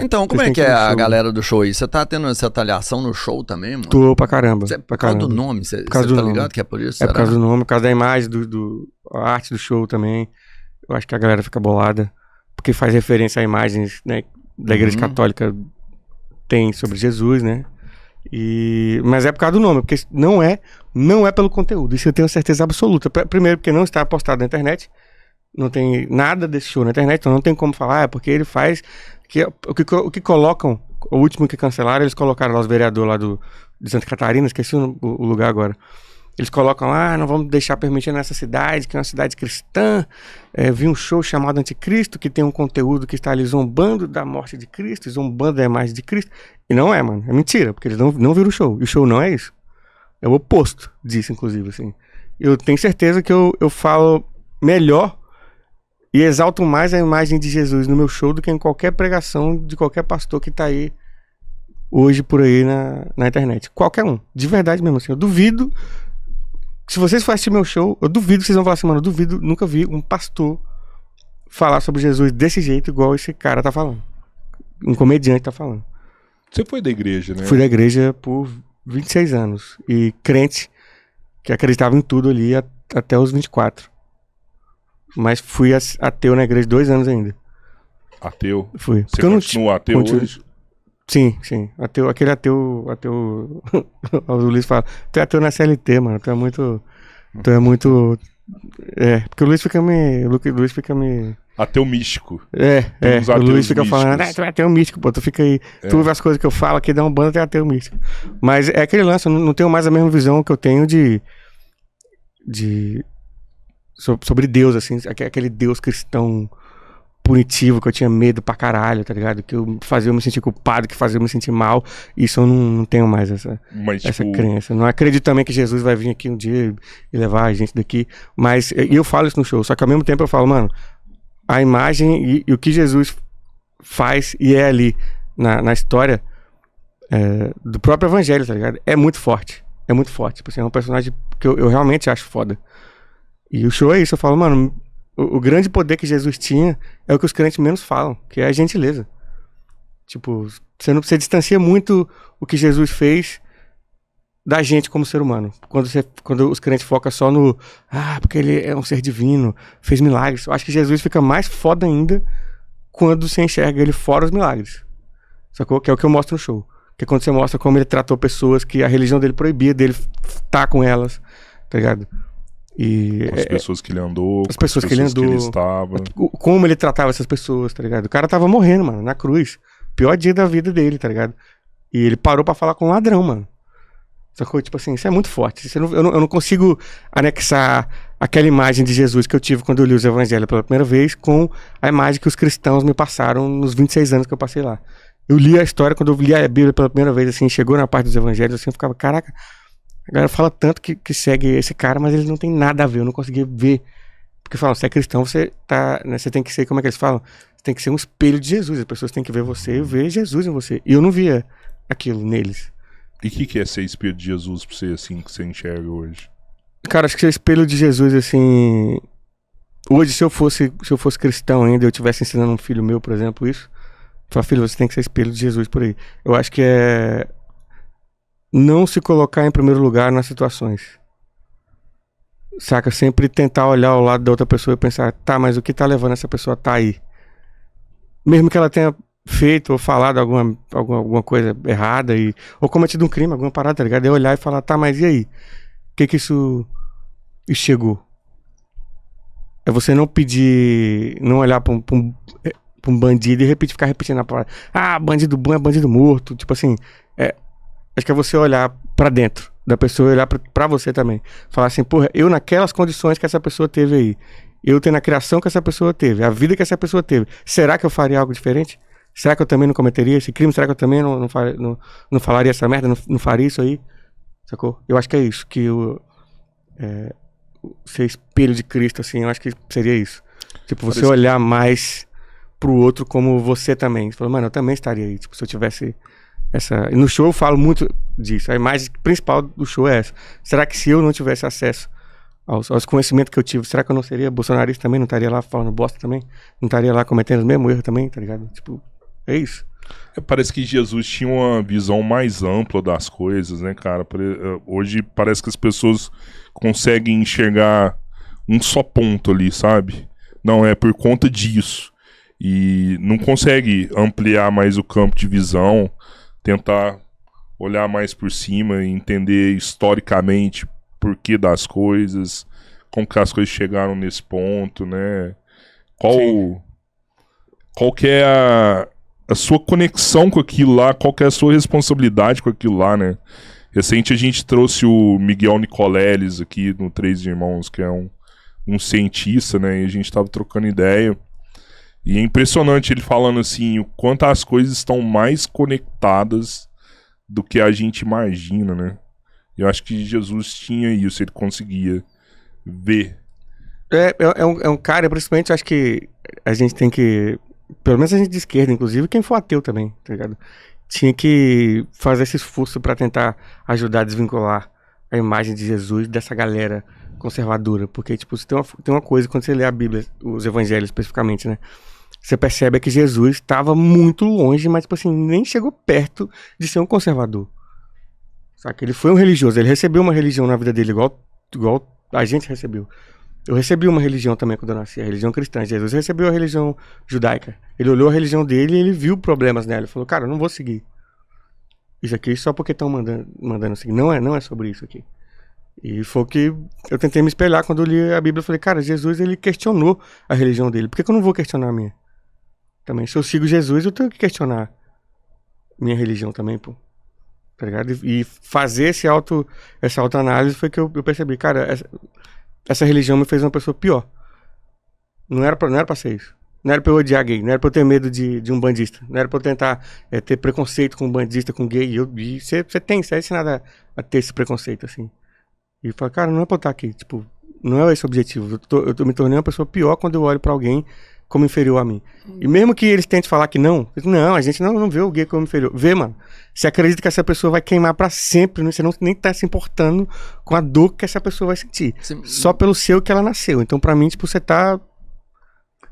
Então, como é que é a galera do show aí? Você tá tendo essa retaliação no show também, mano? Tô pra caramba. Por causa do nome, você tá ligado que é por isso? É por causa do nome, por causa da imagem, a arte do show também. Eu acho que a galera fica bolada, porque faz referência a imagens, né, da Igreja Católica tem sobre Jesus, né? Mas é por causa do nome, porque não é pelo conteúdo. Isso eu tenho certeza absoluta. Primeiro, porque não está postado na internet. Não tem nada desse show na internet, então não tem como falar, porque ele faz... O que colocam, o último que cancelaram, eles colocaram lá os vereadores lá de Santa Catarina, esqueci o lugar agora. Eles colocam lá, não vamos deixar permitir nessa cidade, que é uma cidade cristã, vi um show chamado Anticristo, que tem um conteúdo que está ali zombando da morte de Cristo, zombando da imagem de Cristo. E não é, mano, é mentira, porque eles não viram o show. E o show não é isso. É o oposto disso, inclusive, assim. Eu tenho certeza que eu falo melhor e exalto mais a imagem de Jesus no meu show do que em qualquer pregação de qualquer pastor que tá aí hoje por aí na internet. Qualquer um. De verdade mesmo, assim. Eu duvido. Se vocês for assistir meu show, eu duvido que vocês vão falar assim, mano, eu duvido, nunca vi um pastor falar sobre Jesus desse jeito igual esse cara tá falando. Um comediante tá falando. Você foi da igreja, né? Fui da igreja por 26 anos. E crente que acreditava em tudo ali até os 24. Mas fui ateu na igreja 2 anos ainda. Ateu? Fui. Você continua ateu hoje? Sim. Aquele ateu... o Luiz fala, tu é ateu na CLT, mano. Tu é muito... porque o Luiz fica me... Ateu místico. O Luiz fica falando, tu é ateu místico, pô. Tu fica aí... Tu ouve as coisas que eu falo aqui, dá uma banda, tu é ateu místico. Mas é aquele lance, eu não tenho mais a mesma visão que eu tenho sobre Deus, assim, aquele Deus cristão punitivo que eu tinha medo pra caralho, tá ligado? Que fazia eu me sentir culpado, que fazia eu me sentir mal. Isso eu não tenho mais essa crença. Não acredito também que Jesus vai vir aqui um dia e levar a gente daqui. Mas, e eu falo isso no show, só que ao mesmo tempo eu falo, mano, a imagem e o que Jesus faz e é ali na história do próprio evangelho, tá ligado? É muito forte. É muito forte. Tipo assim, é um personagem que eu realmente acho foda. E o show é isso, eu falo, mano, o grande poder que Jesus tinha é o que os crentes menos falam, que é a gentileza. Tipo, você distancia muito o que Jesus fez da gente como ser humano. Quando os crentes focam só no, porque ele é um ser divino, fez milagres. Eu acho que Jesus fica mais foda ainda quando você enxerga ele fora os milagres. Sacou? Que é o que eu mostro no show. Que é quando você mostra como ele tratou pessoas que a religião dele proibia dele estar com elas, tá ligado? As pessoas que ele andou, as pessoas que ele estava. Como ele tratava essas pessoas, tá ligado? O cara tava morrendo, mano, na cruz. Pior dia da vida dele, tá ligado? E ele parou pra falar com um ladrão, mano. Sacou? Tipo assim, isso é muito forte. Eu não consigo anexar aquela imagem de Jesus que eu tive quando eu li os evangelhos pela primeira vez com a imagem que os cristãos me passaram nos 26 anos que eu passei lá. Eu li a história, quando eu li a Bíblia pela primeira vez, assim, chegou na parte dos evangelhos, assim, eu ficava, caraca, a galera fala tanto que segue esse cara, mas ele não tem nada a ver, eu não conseguia ver. Porque falam, se é cristão, você tá, né, você tem que ser, como é que eles falam? Você tem que ser um espelho de Jesus, as pessoas têm que ver você e ver Jesus em você. E eu não via aquilo neles. E o que é ser espelho de Jesus pra você, assim, que você enxerga hoje? Cara, acho que ser espelho de Jesus, assim... Hoje, se eu fosse cristão ainda, eu estivesse ensinando um filho meu, por exemplo, isso, falar, filho, você tem que ser espelho de Jesus por aí. Eu acho que é não se colocar em primeiro lugar nas situações. Saca? Sempre tentar olhar ao lado da outra pessoa e pensar, tá, mas o que tá levando essa pessoa a tá aí? Mesmo que ela tenha feito ou falado alguma coisa errada ou cometido um crime, alguma parada, tá ligado? É olhar e falar, tá, mas e aí? O que isso chegou? É você não pedir, não olhar pra um bandido e ficar repetindo a palavra. Bandido bom é bandido morto. Tipo assim, acho que é você olhar pra dentro da pessoa e olhar pra você também. Falar assim, porra, eu naquelas condições que essa pessoa teve aí, eu tendo a criação que essa pessoa teve, a vida que essa pessoa teve, será que eu faria algo diferente? Será que eu também não cometeria esse crime? Será que eu também não falaria essa merda? Não faria isso aí? Sacou? Eu acho que é isso, que ser espelho de Cristo, assim, eu acho que seria isso. Tipo, você olhar mais pro outro como você também. Você fala, mano, eu também estaria aí, tipo, se eu tivesse essa... No show eu falo muito disso, a imagem principal do show é essa. Será que se eu não tivesse acesso aos conhecimentos que eu tive, será que eu não seria bolsonarista também? Não estaria lá falando bosta também? Não estaria lá cometendo o mesmo erro também, tá ligado? Tipo, É isso. Parece que Jesus tinha uma visão mais ampla das coisas, né, cara? Hoje parece que as pessoas conseguem enxergar um só ponto ali, sabe? Não, é por conta disso. E não consegue ampliar mais o campo de visão, tentar olhar mais por cima e entender historicamente por que das coisas, como que as coisas chegaram nesse ponto, né? Qual que é a sua conexão com aquilo lá, qual que é a sua responsabilidade com aquilo lá, né? Recente a gente trouxe o Miguel Nicoleles aqui no Três Irmãos, que é um cientista, né? E a gente tava trocando ideia. E é impressionante ele falando assim, o quanto as coisas estão mais conectadas do que a gente imagina, né? Eu acho que Jesus tinha isso, ele conseguia ver. É um cara, principalmente, eu acho que a gente tem que, pelo menos a gente de esquerda, inclusive, quem for ateu também, tá ligado? Tinha que fazer esse esforço pra tentar ajudar a desvincular a imagem de Jesus dessa galera conservadora. Porque, tipo, tem uma coisa, quando você lê a Bíblia, os evangelhos especificamente, né? Você percebe que Jesus estava muito longe, mas, tipo assim, nem chegou perto de ser um conservador. Saca? Ele foi um religioso, ele recebeu uma religião na vida dele, igual a gente recebeu. Eu recebi uma religião também quando eu nasci, a religião cristã. Jesus recebeu a religião judaica. Ele olhou a religião dele e ele viu problemas nela. Ele falou, cara, eu não vou seguir isso aqui só porque estão mandando seguir. Não é sobre isso aqui. E foi o que eu tentei me espelhar quando eu li a Bíblia. Eu falei, cara, Jesus, ele questionou a religião dele. Por que eu não vou questionar a minha? Também, se eu sigo Jesus, eu tenho que questionar minha religião também, pô. Tá ligado? E fazer essa autoanálise foi que eu percebi, cara, essa religião me fez uma pessoa pior. Não era pra ser isso. Não era pra eu odiar gay, não era pra eu ter medo de um bandista, não era pra eu tentar ter preconceito com um bandista, com gay. E você é ensinado a ter esse preconceito, assim. E fala, cara, não é pra eu estar aqui, tipo, não é esse o objetivo. Eu me tornei uma pessoa pior quando eu olho pra alguém como inferior a mim. E mesmo que eles tentem falar que não, a gente não vê o gay como inferior. Vê, mano. Você acredita que essa pessoa vai queimar pra sempre, você não nem tá se importando com a dor que essa pessoa vai sentir. Sim. Só pelo seu que ela nasceu. Então, pra mim, tipo, você tá...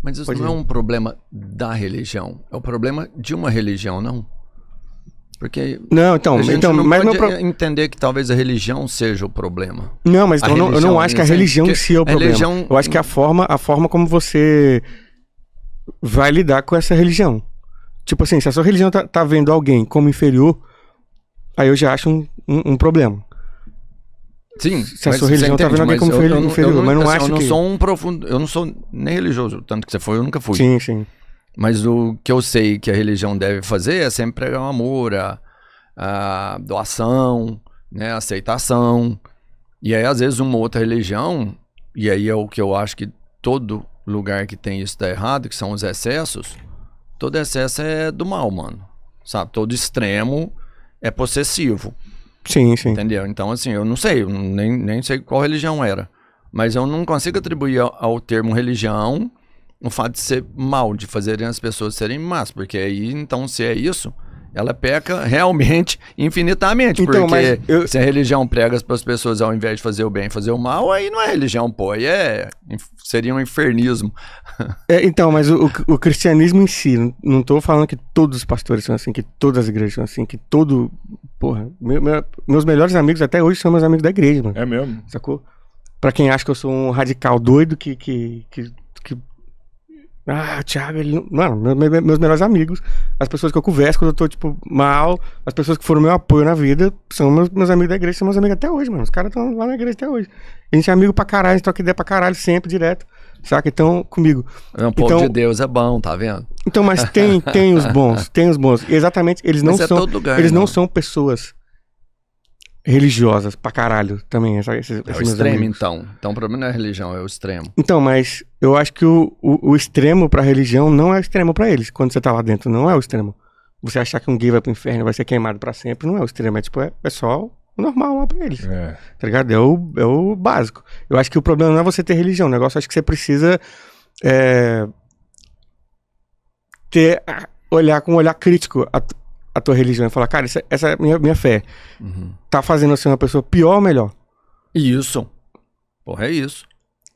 Mas isso não é um problema da religião. É o problema de uma religião, não? Porque não, então, a gente não mas pode entender que talvez a religião seja o problema. Não, mas então, eu não acho que a religião em si é o problema. Eu acho que a forma como você vai lidar com essa religião. Tipo assim, se a sua religião tá vendo alguém como inferior, aí eu já acho um problema. Sim, se a sua religião tá vendo alguém como inferior, mas não acho que... Eu não sou nem religioso, tanto que você foi, eu nunca fui. Sim, sim. Mas o que eu sei que a religião deve fazer é sempre pregar o amor, a doação, né, a aceitação. E aí, às vezes, uma outra religião, e aí é o que eu acho que todo lugar que tem isso tá errado, que são os excessos. Todo excesso é do mal, mano. Sabe? Todo extremo é possessivo. Sim, sim. Entendeu? Então, assim, eu não sei, nem sei qual religião era. Mas eu não consigo atribuir ao termo religião o fato de ser mal, de fazerem as pessoas serem más. Porque aí, então, se é isso, ela peca realmente infinitamente. Então, porque se a religião prega para as pessoas ao invés de fazer o bem, fazer o mal, aí não é religião, pô. Aí seria um infernismo. Então, mas o cristianismo em si, não tô falando que todos os pastores são assim, que todas as igrejas são assim, que todo... Porra, meus melhores amigos até hoje são meus amigos da igreja, mano. É mesmo? Sacou? Pra quem acha que eu sou um radical doido que o Thiago, ele... Mano, meus melhores amigos, as pessoas que eu converso quando eu tô, tipo, mal, as pessoas que foram meu apoio na vida, são meus amigos da igreja, são meus amigos até hoje, mano. Os caras estão lá na igreja até hoje. A gente é amigo pra caralho, a gente troca ideia pra caralho sempre, direto. Saca? Então, comigo. O povo de Deus é bom, tá vendo? Então, mas tem os bons, tem os bons. E exatamente, eles não são... Todo lugar, eles não são pessoas religiosas pra caralho também. É o extremo, então. Então o problema não é a religião, é o extremo. Então, mas eu acho que o extremo pra religião não é o extremo pra eles. Quando você tá lá dentro, não é o extremo. Você achar que um gay vai pro inferno, vai ser queimado pra sempre, não é o extremo. É tipo, é só o normal lá pra eles. Tá ligado? É o básico. Eu acho que o problema não é você ter religião. O negócio, eu acho que você precisa olhar com um olhar crítico a tua religião e falar, cara, essa é a minha fé. Tá fazendo você uma pessoa pior ou melhor? Isso. Porra, é isso.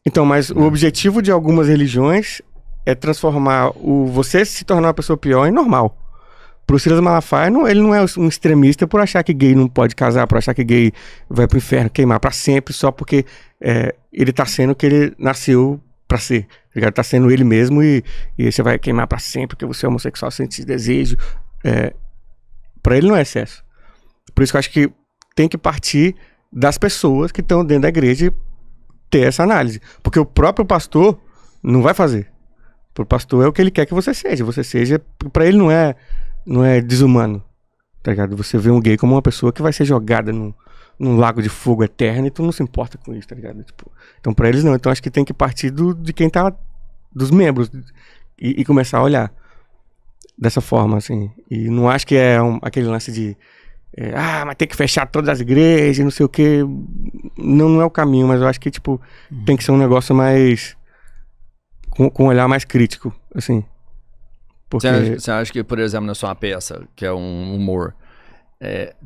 Então, mas o objetivo de algumas religiões é transformar você se tornar uma pessoa pior em normal. Pro Silas Malafaia, ele não é um extremista por achar que gay não pode casar, por achar que gay vai pro inferno, queimar pra sempre, só porque ele tá sendo o que ele nasceu pra ser. Ele tá sendo ele mesmo e você vai queimar pra sempre porque você é homossexual, sente desejo. Pra ele não é excesso. Por isso que eu acho que tem que partir das pessoas que estão dentro da igreja ter essa análise. Porque o próprio pastor não vai fazer. Pro pastor é o que ele quer que você seja. Você seja, pra ele não é desumano, tá ligado? Você vê um gay como uma pessoa que vai ser jogada num lago de fogo eterno e tu não se importa com isso, tá ligado? Tipo, então pra eles não. Então acho que tem que partir de quem tá, dos membros e começar a olhar dessa forma, assim. E não acho que é aquele lance de mas tem que fechar todas as igrejas, não sei o quê. Não é o caminho, mas eu acho que, tipo, tem que ser um negócio mais com um olhar mais crítico, assim. Porque... Você acha que, por exemplo, na sua peça, que é um humor,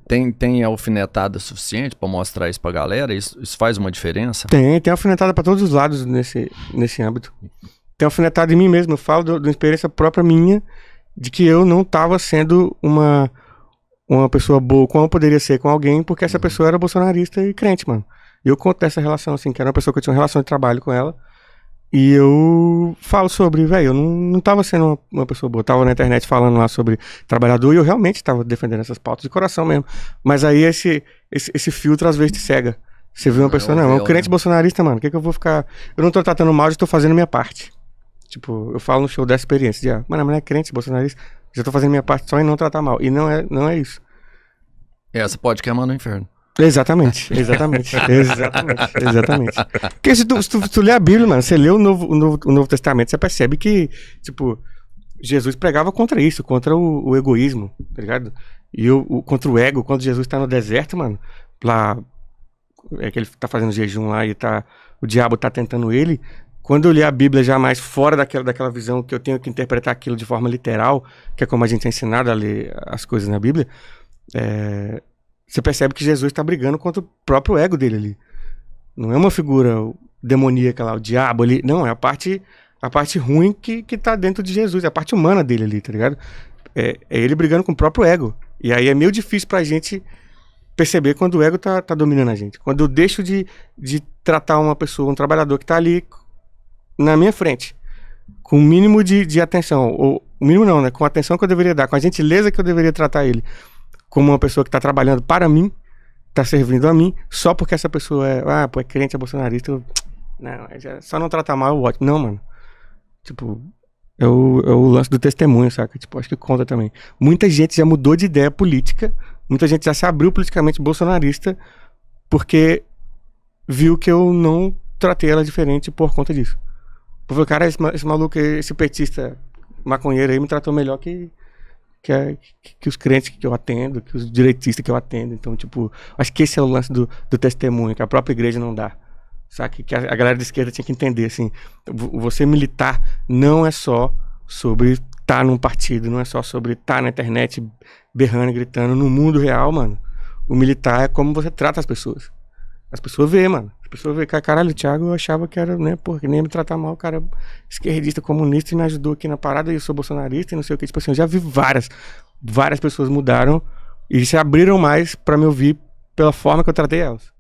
tem alfinetada suficiente pra mostrar isso pra galera? Isso faz uma diferença? Tem alfinetada pra todos os lados nesse âmbito. Tem alfinetada em mim mesmo. Eu falo de uma experiência própria minha, de que eu não tava sendo uma pessoa boa como eu poderia ser com alguém, porque essa pessoa era bolsonarista e crente, mano. E eu conto dessa relação, assim, que era uma pessoa que eu tinha uma relação de trabalho com ela. E eu falo sobre, velho, eu não tava sendo uma pessoa boa. Eu tava na internet falando lá sobre trabalhador e eu realmente tava defendendo essas pautas de coração mesmo. Mas aí esse filtro às vezes te cega. Você vê uma pessoa, não, é um crente bolsonarista, mano, o que eu vou ficar... Eu não tô tratando mal, já tô fazendo a minha parte. Tipo, eu falo no show dessa experiência, de, mano, a mulher é crente bolsonarista, já tô fazendo a minha parte só em não tratar mal. E não é isso. Essa pode queimar no inferno. Exatamente. Porque se tu lê a Bíblia, mano, você lê o Novo Testamento, você percebe que, tipo, Jesus pregava contra isso, contra o egoísmo, tá ligado? E contra o ego, quando Jesus tá no deserto, mano, lá, que ele tá fazendo jejum lá e o diabo tá tentando ele. Quando eu li a Bíblia já mais fora daquela visão que eu tenho que interpretar aquilo de forma literal, que é como a gente é ensinado a ler as coisas na Bíblia, você percebe que Jesus está brigando contra o próprio ego dele ali. Não é uma figura demoníaca lá, o diabo ali. Não, é a parte ruim que tá dentro de Jesus. É a parte humana dele ali, tá ligado? É ele brigando com o próprio ego. E aí é meio difícil pra gente perceber quando o ego tá dominando a gente. Quando eu deixo de tratar uma pessoa, um trabalhador que tá ali na minha frente, com o mínimo de atenção. Ou o mínimo não, né? Com a atenção que eu deveria dar, com a gentileza que eu deveria tratar ele. Como uma pessoa que tá trabalhando para mim, tá servindo a mim, só porque essa pessoa é crente, é bolsonarista. Não, só não tratar mal é ótimo. Não, mano. Tipo, é o lance do testemunho, saca? Tipo, acho que conta também. Muita gente já mudou de ideia política, muita gente já se abriu politicamente bolsonarista, porque viu que eu não tratei ela diferente por conta disso. Porque, cara, esse maluco, esse petista maconheiro aí me tratou melhor que os crentes que eu atendo, que os direitistas que eu atendo. Então, tipo, acho que esse é o lance do testemunho, que a própria igreja não dá. Sabe? Que a galera da esquerda tinha que entender, assim, você militar não é só sobre estar num partido, não é só sobre estar na internet berrando e gritando. No mundo real, mano, o militar é como você trata as pessoas. As pessoas vê, mano. As pessoas vê, caralho, o Thiago eu achava que era, né, porra, que nem ia me tratar mal, o cara esquerdista, comunista e me ajudou aqui na parada e eu sou bolsonarista e não sei o que. Tipo assim, eu já vi várias pessoas mudaram e se abriram mais pra me ouvir pela forma que eu tratei elas.